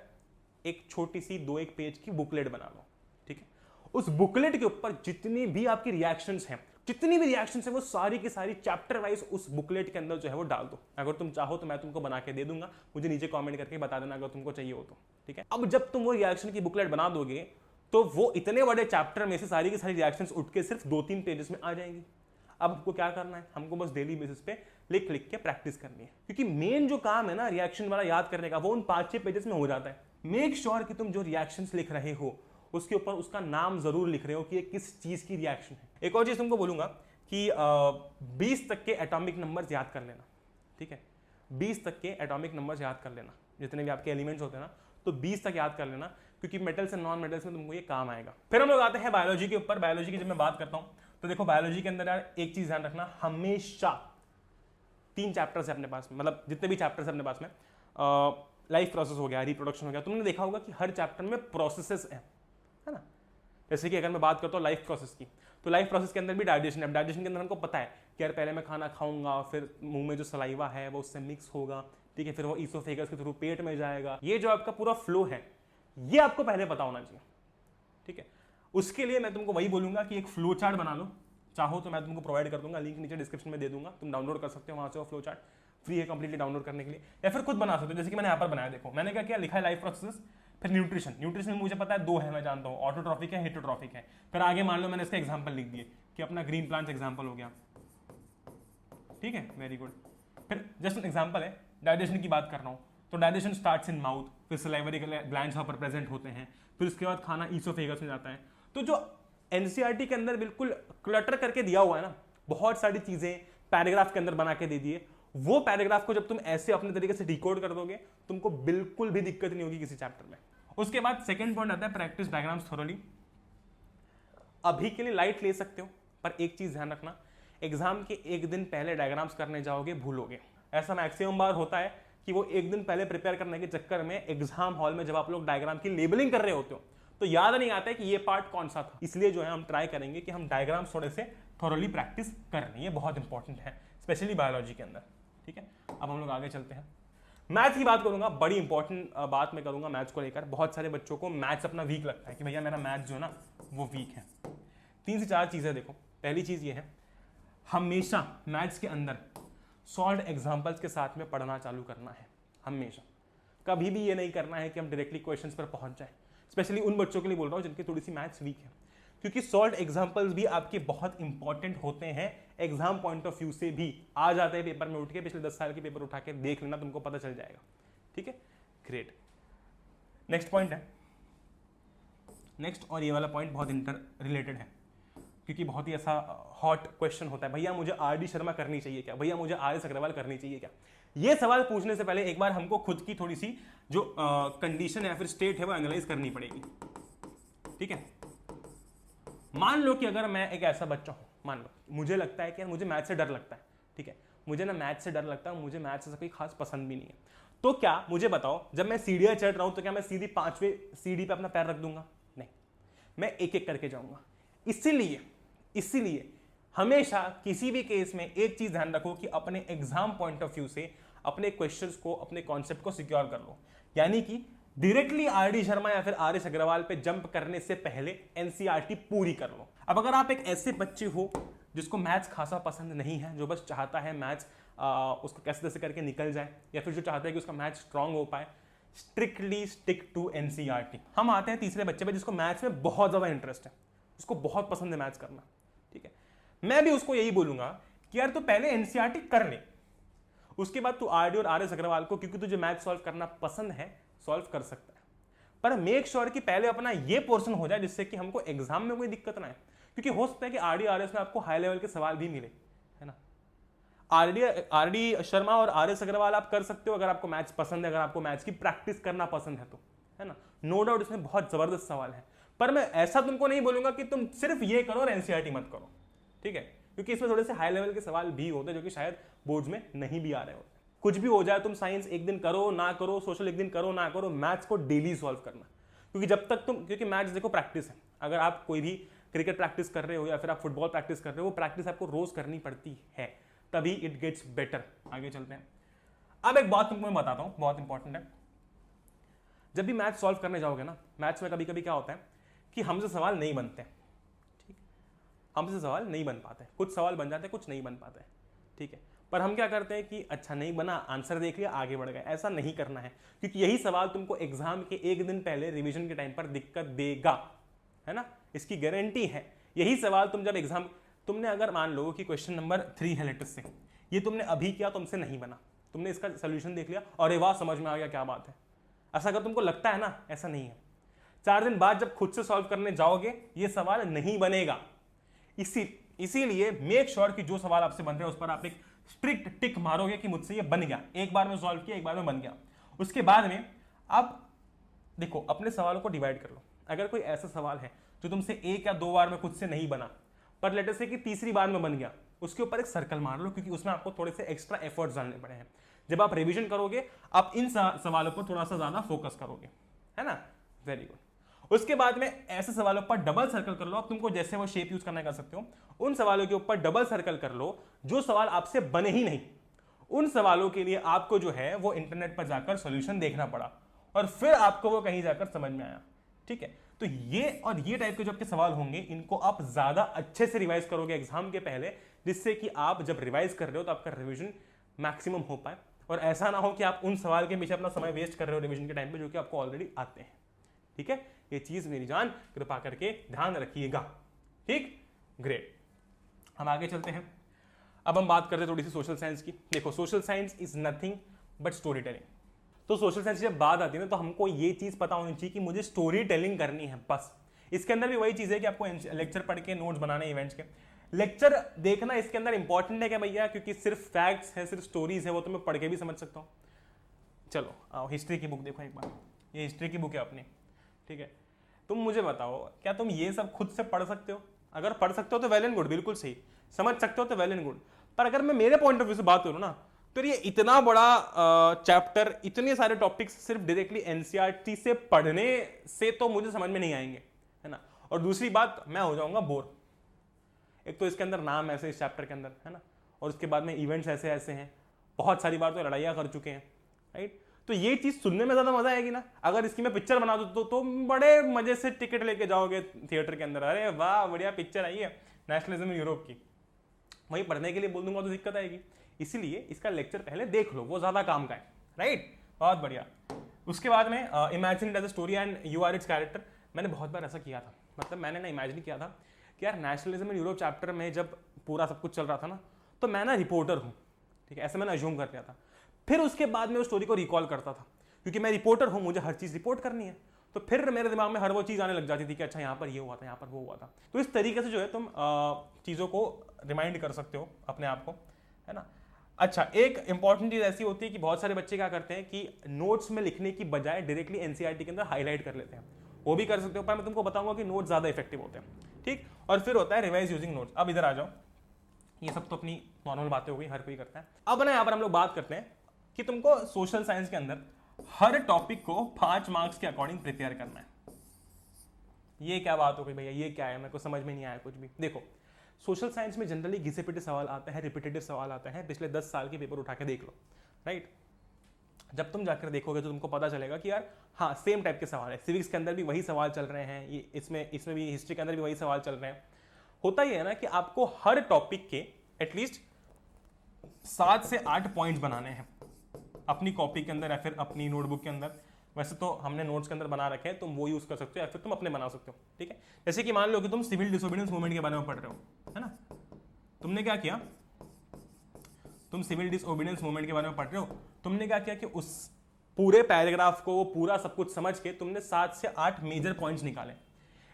एक छोटी सी 2-1 पेज की बुकलेट बना लो, ठीक है, उस बुकलेट के ऊपर जितनी भी आपकी रिएक्शंस हैं, जितनी भी रिएक्शंस हैं, वो सारी की सारी चैप्टर वाइज उस बुकलेट के अंदर जो है वो डाल दो। अगर तुम चाहो तो मैं तुमको बना के दे दूंगा, मुझे नीचे कमेंट करके बता देना अगर तुमको चाहिए हो तो, ठीक है। अब जब तुम वो रिएक्शन की बुकलेट बना दोगे तो वो इतने बड़े चैप्टर में से सारी की सारी रिएक्शंस उठ के सिर्फ 2-3 पेजेस में आ जाएंगी। अब हमको क्या करना है? हमको बस डेली बेसिस पे लिख लिख के प्रैक्टिस करनी है, क्योंकि मेन जो काम है ना रिएक्शन वाला याद करने का, वो उन 5-6 पेजेस में हो जाता है। मेक श्योर कि तुम जो रिएक्शंस लिख रहे हो उसके ऊपर उसका नाम जरूर लिख रहे हो कि ये किस चीज की रिएक्शन है। एक और चीज तुमको बोलूंगा कि 20 तक के एटॉमिक नंबर्स याद कर लेना, ठीक है, 20 तक के एटॉमिक नंबर्स याद कर लेना, जितने भी आपके एलिमेंट्स होते हैं ना, तो 20 तक याद कर लेना, क्योंकि मेटल्स एंड नॉन मेटल्स में तुमको ये काम आएगा। फिर हम लोग आते हैं बायोलॉजी के ऊपर। बायोलॉजी की जब मैं बात करता हूं तो देखो बायोलॉजी के अंदर यार एक चीज ध्यान रखना, हमेशा 3 चैप्टर्स है अपने पास में, मतलब जितने भी चैप्टर्स है अपने पास में, लाइफ प्रोसेस हो गया, रिप्रोडक्शन हो गया, तुमने देखा होगा कि हर चैप्टर में प्रोसेसेस है ना। जैसे कि अगर मैं बात करता हूँ लाइफ प्रोसेस की, तो लाइफ प्रोसेस के अंदर भी डाइजेशन है। डाइजेशन के अंदर हमको पता है कि यार पहले मैं खाना खाऊंगा, फिर मुंह में जो सलाइवा है वो उससे मिक्स होगा, ठीक है, फिर वो ईसोफेगस के थ्रू पेट में जाएगा। ये जो आपका पूरा फ्लो है ये आपको पहले पता होना चाहिए, ठीक है। उसके लिए मैं तुमको वही बोलूंगा कि एक फ्लो चार्ट बना लो, चाहो तो मैं तुमको प्रोवाइड कर दूंगा, लिंक नीचे डिस्क्रिप्शन में दे दूंगा, तुम डाउनलोड कर सकते हो वहां से वो फ्लो चार्ट, फ्री है कंप्लीटली डाउनलोड करने के लिए, या फिर खुद बना सकते हो जैसे कि मैंने यहाँ पर बनाया। देखो मैंने क्या किया, लिखा है लाइफ प्रोसेस, फिर न्यूट्रिशन। न्यूट्रिशन में मुझे पता है 2 है, मैं जानता हूँ, ऑटोट्रॉफिक है, हेटरोट्रॉफिक है। फिर आगे मान लो मैंने इसका एग्जाम्पल लिख दिए कि अपना ग्रीन प्लांट्स एग्जाम्पल हो गया, ठीक है, वेरी गुड। फिर जस्ट एग्जाम्पल है, डाइजेशन की बात कर रहा हूँ, तो डाइजेशन स्टार्ट्स इन माउथ, फिर सलाइवरी ग्लैंड्स वहाँ पर प्रेजेंट होते हैं, फिर उसके बाद खाना ईसोफेगस में जाता है। तो जो एनसीईआरटी के अंदर बिल्कुल क्लटर करके दिया हुआ है ना, बहुत सारी चीजें पैराग्राफ के अंदर बना के दे दिए, वो पैराग्राफ को जब तुम ऐसे अपने तरीके से डिकोड कर दोगे तुमको बिल्कुल भी दिक्कत नहीं होगी किसी चैप्टर में। उसके बाद सेकंड पॉइंट आता है प्रैक्टिस डायग्राम्स थोरोली। अभी के लिए लाइट ले सकते हो, पर एक चीज ध्यान रखना, एग्जाम के 1 दिन पहले डायग्राम्स करने जाओगे भूलोगे। ऐसा मैक्सिमम बार होता है कि वो 1 दिन पहले प्रिपेयर करने के चक्कर में एग्जाम हॉल में जब आप लोग डायग्राम की लेबलिंग कर रहे होते हो तो याद नहीं आता है कि ये पार्ट कौन सा था। इसलिए जो है हम ट्राई करेंगे कि हम डायग्राम्स थोड़े से थोरोली प्रैक्टिस कर लें, ये बहुत इंपॉर्टेंट है स्पेशली बायोलॉजी के अंदर, ठीक है। अब हम लोग आगे चलते हैं, मैथ्स की बात करूंगा, बड़ी इंपॉर्टेंट बात मैं करूंगा मैथ्स को लेकर। बहुत सारे बच्चों को मैथ्स अपना वीक लगता है कि भैया मेरा मैथ्स जो है ना वो वीक है। 3 से 4 चीजें देखो। पहली चीज ये है, हमेशा मैथ्स के अंदर सॉल्व्ड एग्जाम्पल्स के साथ में पढ़ना चालू करना है, हमेशा। कभी भी ये नहीं करना है कि हम डायरेक्टली क्वेश्चंस पर पहुंच जाए। स्पेशली उन बच्चों के लिए बोल रहा हूँ जिनकी थोड़ी सी मैथ्स वीक है, क्योंकि सॉल्व्ड एग्जाम्पल्स भी आपके बहुत इंपॉर्टेंट होते हैं एग्जाम पॉइंट ऑफ व्यू से भी। आ जाते हैं पेपर में उठ के, पिछले 10 साल के पेपर उठा के देख लेना, तुमको पता चल जाएगा, ठीक है, ग्रेट। नेक्स्ट पॉइंट है, नेक्स्ट और ये वाला पॉइंट बहुत इंटर रिलेटेड है, क्योंकि बहुत ही ऐसा हॉट क्वेश्चन होता है, भैया मुझे आर.डी. शर्मा करनी चाहिए क्या, भैया मुझे आर.एस. अग्रवाल करनी चाहिए क्या। ये सवाल पूछने से पहले एक बार हमको खुद की थोड़ी सी जो कंडीशन या फिर स्टेट है वो एनालाइज करनी पड़ेगी, ठीक है। मान लो कि अगर मैं एक ऐसा बच्चा हूं, मान लो मुझे लगता है कि यार मुझे मैथ से डर लगता है, ठीक है, मुझे ना मैथ से डर लगता है, मुझे मैथ से कोई खास पसंद भी नहीं है, तो क्या मुझे बताओ, जब मैं सीढ़ियां चढ़ रहा हूं तो क्या मैं सीधी 5वें सीढ़ी पे अपना पैर रख दूंगा? नहीं, मैं एक एक करके जाऊंगा। इसीलिए हमेशा किसी भी केस में एक चीज ध्यान रखो कि अपने एग्जाम पॉइंट ऑफ व्यू से अपने क्वेश्चंस को, अपने कॉन्सेप्ट को सिक्योर कर लो। यानी कि डायरेक्टली आर.डी. शर्मा या फिर आर.एस. अग्रवाल पे जंप करने से पहले एनसीईआरटी पूरी कर लो। अब अगर आप एक ऐसे बच्चे हो जिसको मैथ्स खासा पसंद नहीं है, जो बस चाहता है मैथ्स उसको कैसे तैसे करके निकल जाए, या फिर जो चाहता है कि उसका मैथ्स स्ट्रांग हो पाए, स्ट्रिक्टली स्टिक टू एनसीईआरटी। हम आते हैं तीसरे बच्चे पे जिसको मैथ्स में बहुत ज्यादा इंटरेस्ट है, उसको बहुत पसंद है मैथ्स करना, ठीक है। मैं भी उसको यही बोलूंगा कि यार तू पहले एनसीईआरटी कर ले, उसके बाद तू आर.डी. और आर.एस. अग्रवाल को, क्योंकि तुझे मैथ सॉल्व करना पसंद है, सॉल्व कर सकता है। पर मेक श्योर कि पहले अपना ये पोर्शन हो जाए जिससे कि हमको एग्जाम में कोई दिक्कत ना आए, क्योंकि हो सकता है कि आर.डी. आर.एस. में आपको हाई लेवल के सवाल भी मिले, है ना। आर.डी. शर्मा और आर.एस. अग्रवाल आप कर सकते हो अगर आपको मैथ्स पसंद है, अगर आपको मैथ्स की प्रैक्टिस करना पसंद है तो, है ना। नो डाउट इसमें बहुत जबरदस्त सवाल है, पर मैं ऐसा तुमको नहीं बोलूंगा कि तुम सिर्फ ये करो और एनसीईआरटी मत करो, ठीक है, क्योंकि इसमें थोड़े से हाई लेवल के सवाल भी होते हैं जो कि शायद बोर्ड्स में नहीं भी आ रहे होते। कुछ भी हो जाए, तुम साइंस एक दिन करो ना करो, सोशल एक दिन करो ना करो, मैथ्स को डेली सॉल्व करना, क्योंकि जब तक तुम, क्योंकि मैथ्स देखो प्रैक्टिस है। अगर आप कोई भी क्रिकेट प्रैक्टिस कर रहे हो या फिर आप फुटबॉल प्रैक्टिस कर रहे हो, वो प्रैक्टिस आपको रोज करनी पड़ती है, तभी इट गेट्स बेटर। आगे चलते हैं। अब एक बात तुमको मैं बताता हूं, बहुत इंपॉर्टेंट है। जब भी मैथ्स सॉल्व करने जाओगे ना, मैथ्स में कभी कभी क्या होता है कि हमसे सवाल नहीं बनते, ठीक, हमसे सवाल नहीं बन पाते, कुछ सवाल बन जाते हैं, कुछ नहीं बन पाते, ठीक है। पर हम क्या करते हैं कि अच्छा नहीं बना, आंसर देख लिया, आगे बढ़ गए। ऐसा नहीं करना है, क्योंकि यही सवाल तुमको एग्जाम के एक दिन पहले रिवीजन के टाइम पर दिक्कत देगा, है ना, इसकी गारंटी है। यही सवाल तुम जब एग्जाम, तुमने अगर मान लो कि क्वेश्चन नंबर 3 है लेटेस्ट से, ये तुमने अभी किया, तुमसे नहीं बना, तुमने इसका सोल्यूशन देख लिया और वाह समझ में आ गया, क्या बात है, ऐसा अगर तुमको लगता है ना, ऐसा नहीं है। 4 दिन बाद जब खुद से सॉल्व करने जाओगे, ये सवाल नहीं बनेगा। इसीलिए मेक श्योर कि जो सवाल आपसे बन रहे हैं उस पर आप एक स्ट्रिक्ट टिक मारोगे कि मुझसे ये बन गया, एक बार में सॉल्व किया, एक बार में बन गया। उसके बाद में आप देखो, अपने सवालों को डिवाइड कर लो। अगर कोई ऐसा सवाल है जो तुमसे 1 या 2 बार में खुद से नहीं बना, पर लेटर से कि तीसरी बार में बन गया, उसके ऊपर एक सर्कल मार लो, क्योंकि उसमें आपको थोड़े से एक्स्ट्रा एफर्ट्स डालने पड़े हैं। जब आप रिवीजन करोगे, आप इन सवालों पर थोड़ा सा ज्यादा फोकस करोगे, है ना। Very good. उसके बाद में ऐसे सवालों पर डबल सर्कल कर लो। अब तुमको जैसे वो शेप यूज करना कर सकते हो, उन सवालों के ऊपर डबल सर्कल कर लो जो सवाल आपसे बने ही नहीं। उन सवालों के लिए आपको जो है वो इंटरनेट पर जाकर सॉल्यूशन देखना पड़ा और फिर आपको वो कहीं जाकर समझ में आया, ठीक है। तो ये और ये टाइप के जो आपके सवाल होंगे, इनको आप ज्यादा अच्छे से रिवाइज करोगे एग्जाम के पहले, जिससे कि आप जब रिवाइज कर रहे हो तो आपका रिवीजन मैक्सिमम हो पाए, और ऐसा ना हो कि आप उन सवाल के पीछे अपना समय वेस्ट कर रहे हो रिवीजन के टाइम पे, जो कि आपको ऑलरेडी आते हैं, ठीक है। ये चीज मेरी जान कृपा करके ध्यान रखिएगा, ठीक, ग्रेट। हम आगे चलते हैं। अब हम बात करते हैं थोड़ी सी सोशल साइंस की। देखो, social science is nothing but story telling. तो सोशल साइंस जब बात आती है ना, तो हमको ये चीज पता होनी चाहिए कि मुझे स्टोरी टेलिंग करनी है, बस। इसके अंदर भी वही चीज है कि आपको लेक्चर पढ़ के नोट्स बनाने, इवेंट्स के लेक्चर देखना इसके अंदर इंपॉर्टेंट है क्या भैया? क्योंकि सिर्फ फैक्ट्स है, सिर्फ स्टोरीज है, वो तो मैं पढ़ के भी समझ सकता हूँ। चलो आओ, हिस्ट्री की बुक देखो एक बार, ये हिस्ट्री की बुक है अपनी, ठीक है। तुम मुझे बताओ, क्या तुम ये सब खुद से पढ़ सकते हो? अगर पढ़ सकते हो तो वेल एंड गुड, बिल्कुल सही। समझ सकते हो तो वेल एंड गुड। पर अगर मैं मेरे पॉइंट ऑफ व्यू से बात करूं ना, तो ये इतना बड़ा चैप्टर, इतने सारे टॉपिक्स सिर्फ डायरेक्टली एनसीईआरटी से पढ़ने से तो मुझे समझ में नहीं आएंगे, है ना। और दूसरी बात, मैं हो जाऊंगा बोर। एक तो इसके अंदर नाम ऐसे इस चैप्टर के अंदर, है ना, और उसके बाद में इवेंट्स ऐसे ऐसे हैं, बहुत सारी बार तो लड़ाइयाँ कर चुके हैं, राइट। तो ये चीज सुनने में ज्यादा मजा आएगी ना। अगर इसकी मैं पिक्चर बना दूं तो बड़े मजे से टिकट लेके जाओगे थिएटर के अंदर, अरे वाह बढ़िया पिक्चर आई है नेशनलिज्म यूरोप की। वही पढ़ने के लिए बोल दूंगा तो दिक्कत आएगी। इसीलिए इसका लेक्चर पहले देख लो, वो ज्यादा काम का है, राइट। बहुत बढ़िया। उसके बाद में imagine it as a story and you are its character. मैंने बहुत बार ऐसा किया था, मतलब मैंने ना इमेजिन किया था कि यार नेशनलिज्म इन यूरोप चैप्टर में जब पूरा सब कुछ चल रहा था ना, तो मैं ना रिपोर्टर हूँ, ठीक है, ऐसे मैंने अज्यूम कर लिया था। फिर उसके बाद में उस स्टोरी को रिकॉल करता था, क्योंकि मैं रिपोर्टर हूं, मुझे हर चीज रिपोर्ट करनी है। तो फिर मेरे दिमाग में हर वो चीज आने लग जाती थी कि अच्छा यहाँ पर ये हुआ था, यहाँ पर वो हुआ था। तो इस तरीके से जो है तुम चीजों को रिमाइंड कर सकते हो अपने आप को, है ना। अच्छा, एक इंपॉर्टेंट चीज ऐसी होती है कि बहुत सारे बच्चे क्या करते हैं कि नोट्स में लिखने की बजाय डायरेक्टली एनसीईआरटी के अंदर हाईलाइट कर लेते हैं। वो भी कर सकते हो, पर मैं तुमको बताऊंगा कि नोट्स ज्यादा इफेक्टिव होते हैं, ठीक। और फिर होता है रिवाइज यूजिंग नोट्स। अब इधर आ जाओ, ये सब तो अपनी नॉर्मल बातें हो गई, हर कोई करता है। अब ना यहाँ पर हम लोग बात करते हैं कि तुमको सोशल साइंस के अंदर हर टॉपिक को 5 मार्क्स के अकॉर्डिंग प्रिपेयर करना है। ये क्या बात हो गई भैया, ये क्या है, मेरे को समझ में नहीं आया कुछ भी। देखो, सोशल साइंस में जनरली घिसे पिटे सवाल आते हैं, रिपीटेटिव सवाल आते हैं, पिछले 10 साल के पेपर उठा के देख लो, राइट। जब तुम जाकर देखोगे तो तुमको पता चलेगा कि यार हाँ सेम टाइप के सवाल है, सिविक्स के अंदर भी वही सवाल चल रहे हैं, ये इसमें भी हिस्ट्री के अंदर भी वही सवाल चल रहे हैं। होता ही है ना कि आपको हर टॉपिक के एटलीस्ट 7 से 8 पॉइंट्स बनाने हैं अपनी कॉपी के अंदर या फिर अपनी नोटबुक के अंदर। वैसे तो हमने नोट्स के अंदर बना रखे हैं, तुम वो यूज कर सकते हो या फिर तुम अपने बना सकते हो, ठीक है। जैसे कि मान लो कि तुम सिविल डिसोबीडियंस मूवमेंट के बारे में पढ़ रहे हो, है ना। तुमने क्या किया, तुम सिविल डिसोबीडियंस मूवमेंट के बारे में पढ़ रहे हो, तुमने क्या किया कि उस पूरे पैराग्राफ को, वो पूरा सब कुछ समझ के तुमने 7 से 8 मेजर पॉइंट्स निकाले।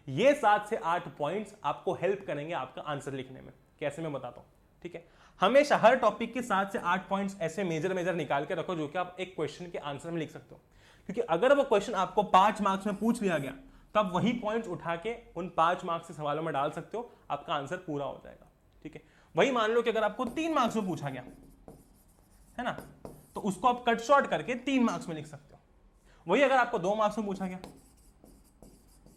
ये 7 से 8 पॉइंट्स आपको हेल्प करेंगे आपका आंसर लिखने में। कैसे, मैं बताता हूं, ठीक है। हमेशा हर टॉपिक के 7 से 8 पॉइंट्स ऐसे मेजर निकाल के रखो जो कि आप एक क्वेश्चन के आंसर में लिख सकते हो। क्योंकि अगर वो क्वेश्चन आपको 5 मार्क्स में पूछ लिया गया, तब वही पॉइंट्स उठा के उन 5 मार्क्स के सवालों में डाल सकते हो, आपका आंसर पूरा हो जाएगा, ठीक है। वही मान लो कि अगर आपको 3 मार्क्स में पूछा गया, है ना, तो उसको आप कट शॉर्ट करके 3 मार्क्स में लिख सकते हो। वही अगर आपको 2 मार्क्स में पूछा गया,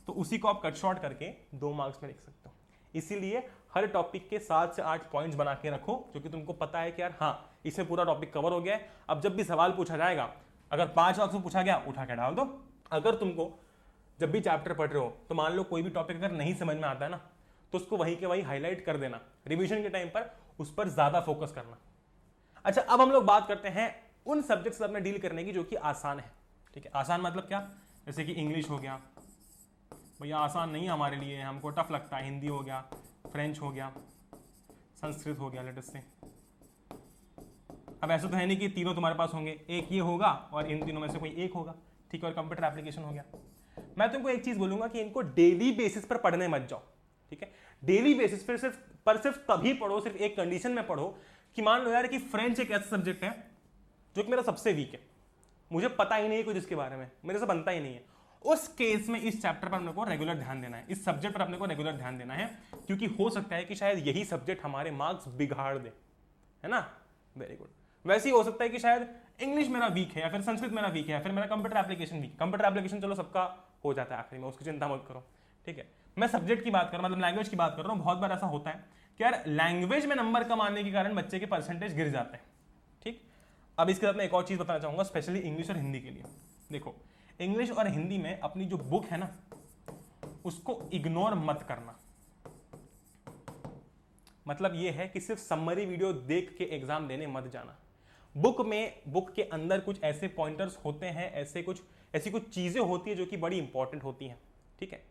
तो उसी को आप कट शॉर्ट करके 2 मार्क्स में लिख सकते हो। इसीलिए हर टॉपिक के 7 से 8 पॉइंट्स बना के रखो, जो कि तुमको पता है कि यार हाँ इसमें पूरा टॉपिक कवर हो गया है। अब जब भी सवाल पूछा जाएगा, अगर 5 मार्क्स में पूछा गया, उठा के डाल दो। अगर तुमको जब भी चैप्टर पढ़ रहे हो, तो मान लो कोई भी टॉपिक अगर नहीं समझ में आता है ना, तो उसको वही के वही हाईलाइट कर देना। रिवीजन के टाइम पर उस पर ज्यादा फोकस करना। अच्छा, अब हम लोग बात करते हैं उन सब्जेक्ट्स अपने डील करने की जो कि आसान है, ठीक है। आसान मतलब क्या, जैसे कि इंग्लिश हो गया, भैया आसान नहीं है हमारे लिए, हमको टफ लगता है। हिंदी हो गया, फ्रेंच हो गया, संस्कृत हो गया, लेटेस्ट से। अब ऐसा तो है नहीं कि तीनों तुम्हारे पास होंगे, एक ये होगा और इन तीनों में से कोई एक होगा, ठीक है। और कंप्यूटर एप्लीकेशन हो गया। मैं तुमको एक चीज बोलूंगा कि इनको डेली बेसिस पर पढ़ने मत जाओ, ठीक है। डेली बेसिस पर सिर्फ तभी पढ़ो, सिर्फ एक कंडीशन में पढ़ो कि मान लो यार कि फ्रेंच एक ऐसा सब्जेक्ट है जो कि मेरा सबसे वीक है, मुझे पता ही नहीं है कुछ इसके बारे में, मेरे से बनता ही नहीं है। उस केस में इस चैप्टर पर अपने को रेगुलर ध्यान देना है, इस सब्जेक्ट पर अपने को रेगुलर ध्यान देना है, क्योंकि हो सकता है कि शायद यही सब्जेक्ट हमारे मार्क्स बिगाड़ दे, है ना। Very good. वैसे ही हो सकता है कि शायद इंग्लिश मेरा वीक है, या फिर संस्कृत मेरा वीक है, या फिर मेरा computer application weak. Computer application चलो सबका हो जाता है आखिरी में, उसकी चिंता मत करो, ठीक है। मैं सब्जेक्ट की बात कर रहा हूं, मतलब लैंग्वेज की बात कर रहा हूं। बहुत बार ऐसा होता है कि यार लैंग्वेज में नंबर कम आने के कारण बच्चे के परसेंटेज गिर जाते हैं, ठीक। अब इसके साथ मैं एक और चीज बताना चाहूंगा, स्पेशली इंग्लिश और हिंदी के लिए। देखो, इंग्लिश और हिंदी में अपनी जो बुक है ना, उसको इग्नोर मत करना। मतलब ये है कि सिर्फ समरी वीडियो देख के एग्जाम देने मत जाना। बुक के अंदर कुछ ऐसे पॉइंटर्स होते हैं, ऐसी कुछ चीजें होती है जो कि बड़ी इंपॉर्टेंट होती हैं, ठीक है।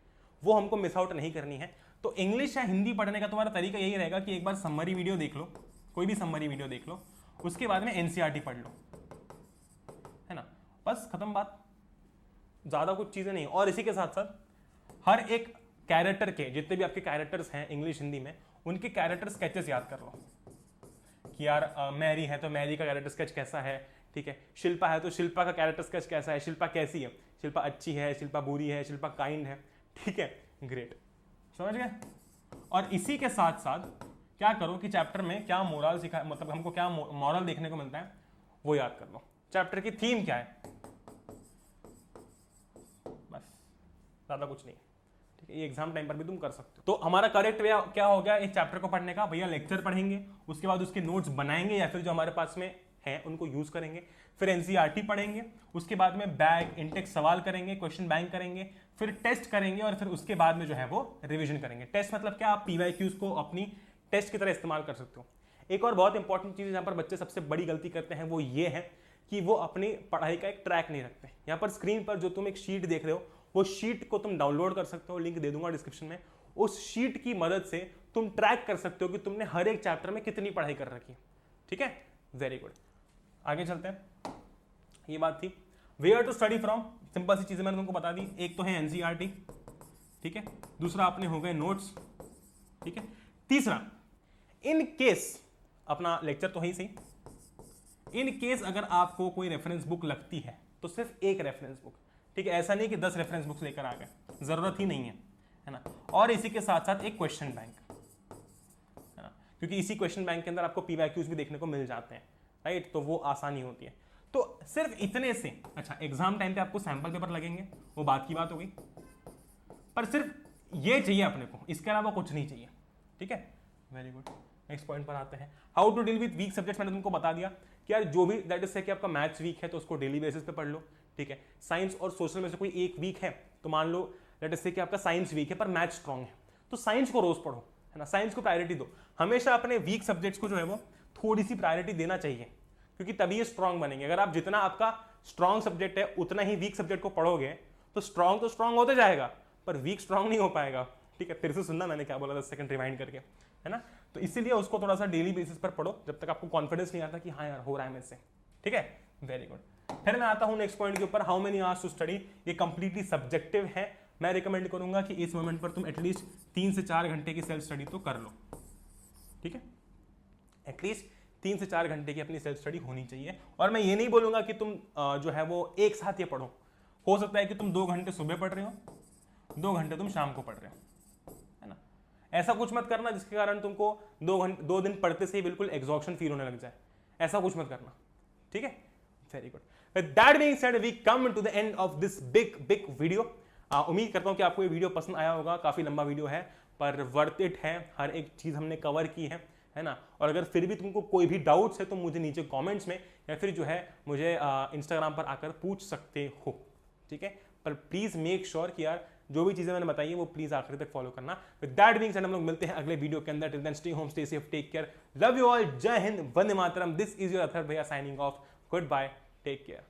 वो हमको मिस आउट नहीं करनी है। तो इंग्लिश या हिंदी पढ़ने का तुम्हारा तरीका यही रहेगा कि एक बार समरी वीडियो देख लो, कोई भी समरी वीडियो देख लो, उसके बाद में एनसीईआरटी पढ़ लो, है ना, बस खत्म बात। ज्यादा कुछ चीजें नहीं। और इसी के साथ साथ हर एक कैरेक्टर के, जितने भी आपके कैरेक्टर्स हैं इंग्लिश हिंदी में, उनके कैरेक्टर स्केचेस याद कर लो कि यार मैरी है तो मैरी का कैरेक्टर स्केच कैसा है, ठीक है। शिल्पा है तो शिल्पा का कैरेक्टर स्केच कैसा है, शिल्पा कैसी है, शिल्पा अच्छी है, शिल्पा बुरी है, शिल्पा काइंड है, ठीक है। ग्रेट, समझ गए। और इसी के साथ साथ क्या करो कि चैप्टर में क्या मोरल सिखा, मतलब हमको क्या मॉरल देखने को मिलता है, वो याद कर लो। चैप्टर की थीम क्या है, बस, ज्यादा कुछ नहीं, ठीक है। ये एग्जाम टाइम पर भी तुम कर सकते हो। तो हमारा करेक्ट वे क्या हो गया इस चैप्टर को पढ़ने का, भैया लेक्चर पढ़ेंगे, उसके बाद उसके नोट्स बनाएंगे या फिर जो हमारे पास में है उनको यूज करेंगे, फिर एनसीईआरटी पढ़ेंगे, उसके बाद में बैग इनटेक्स सवाल करेंगे, क्वेश्चन बैंक करेंगे, फिर टेस्ट करेंगे, और फिर उसके बाद में जो है वो रिवीजन करेंगे। टेस्ट मतलब क्या, आप पीवाईक्यूज को अपनी टेस्ट की तरह इस्तेमाल कर सकते हो। एक और बहुत इंपॉर्टेंट चीज जहां पर बच्चे सबसे बड़ी गलती करते हैं वो ये है कि वो अपनी पढ़ाई का एक ट्रैक नहीं रखते। यहाँ पर स्क्रीन पर जो तुम एक शीट देख रहे हो, वो शीट को तुम डाउनलोड कर सकते हो, लिंक दे दूंगा डिस्क्रिप्शन में। उस शीट की मदद से तुम ट्रैक कर सकते हो कि तुमने हर एक चैप्टर में कितनी पढ़ाई कर रखी है, ठीक है। वेरी गुड, आगे चलते हैं। ये बात थी where to study from, simple सी चीजें मैंने तुमको बता दी। एक तो है एनसीईआरटी, ठीक है, दूसरा अपने हो गए नोट्स, ठीक है, तीसरा इन केस, अपना लेक्चर तो है ही सही, इन केस अगर आपको कोई रेफरेंस बुक लगती है तो सिर्फ एक रेफरेंस बुक, ठीक है। ऐसा नहीं कि 10 रेफरेंस बुक्स लेकर आ गए, जरूरत ही नहीं है, है ना। और इसी के साथ साथ एक क्वेश्चन बैंक, है ना, क्योंकि इसी क्वेश्चन बैंक के अंदर आपको पीवाईक्यूज भी देखने को मिल जाते हैं, राइट, तो वो आसानी होती है। तो सिर्फ इतने से, अच्छा एग्जाम टाइम पे आपको सैंपल पेपर लगेंगे, वो बात की बात हो गई, पर सिर्फ ये चाहिए अपने को, इसके अलावा कुछ नहीं चाहिए, ठीक है, वेरी गुड। नेक्स्ट पॉइंट पर आते हैं, how to deal with weak subjects. मैंने तुमको बता दिया कि यार जो भी दैट इज से कि आपका मैथ्स वीक है तो उसको डेली बेसिस पे पढ़ लो, ठीक है। साइंस और सोशल में से कोई एक वीक है तो मान लो दैट इज से कि आपका साइंस वीक है पर मैथ्स स्ट्रांग है, तो साइंस को रोज पढ़ो, है ना, साइंस को प्रायोरिटी दो। हमेशा अपने वीक सब्जेक्ट्स को जो है वो थोड़ी सी प्रायोरिटी देना चाहिए, क्योंकि तभी ये स्ट्रांग बनेंगे। अगर आप जितना आपका स्ट्रांग सब्जेक्ट है उतना ही वीक सब्जेक्ट को पढ़ोगे तो स्ट्रांग होते जाएगा पर वीक स्ट्रांग नहीं हो पाएगा, ठीक है। फिर से सुनना मैंने क्या बोला 10 सेकंड रिवाइंड करके, है ना। तो इसीलिए उसको थोड़ा सा डेली बेसिस पर पढ़ो जब तक आपको कॉन्फिडेंस नहीं आता कि हाँ यार हो रहा है मेरे से, ठीक है, वेरी गुड। फिर मैं आता हूं नेक्स्ट पॉइंट के ऊपर, how many hours to study. ये कंप्लीटली सब्जेक्टिव है, मैं रिकमेंड करूंगा कि इस मोमेंट पर तुम एटलीस्ट 3 से 4 घंटे की सेल्फ स्टडी तो कर लो, ठीक है, एटलीस्ट 3 से 4 घंटे की अपनी सेल्फ स्टडी होनी चाहिए। और मैं ये नहीं बोलूंगा कि तुम जो है वो एक साथ ये पढ़ो, हो सकता है कि तुम 2 घंटे सुबह पढ़ रहे हो, 2 घंटे तुम शाम को पढ़ रहे हो, है ना। ऐसा कुछ मत करना जिसके कारण तुमको 2 दिन पढ़ते से ही बिल्कुल एग्जॉशन फील होने लग जाए, ऐसा कुछ मत करना, ठीक है, very good. With that being said, we come to the end of this big video. उम्मीद करता हूं कि आपको ये वीडियो पसंद आया होगा, काफी लंबा वीडियो है पर वर्थ इट है, हर एक चीज हमने कवर की है ना। और अगर फिर भी तुमको कोई भी डाउट्स है तो मुझे नीचे कमेंट्स में या फिर जो है मुझे इंस्टाग्राम पर आकर पूछ सकते हो, ठीक है। पर प्लीज मेक श्योर कि यार जो भी चीजें मैंने बताई है वो प्लीज आखिर तक फॉलो करना। विद दैट बीइंग सेड, हम लोग मिलते हैं अगले वीडियो के अंदर। Till then stay home, stay safe, take care, love you all, जय हिंद, वंदे मातरम। दिस इज योर अथर भैया signing off, good bye, take care.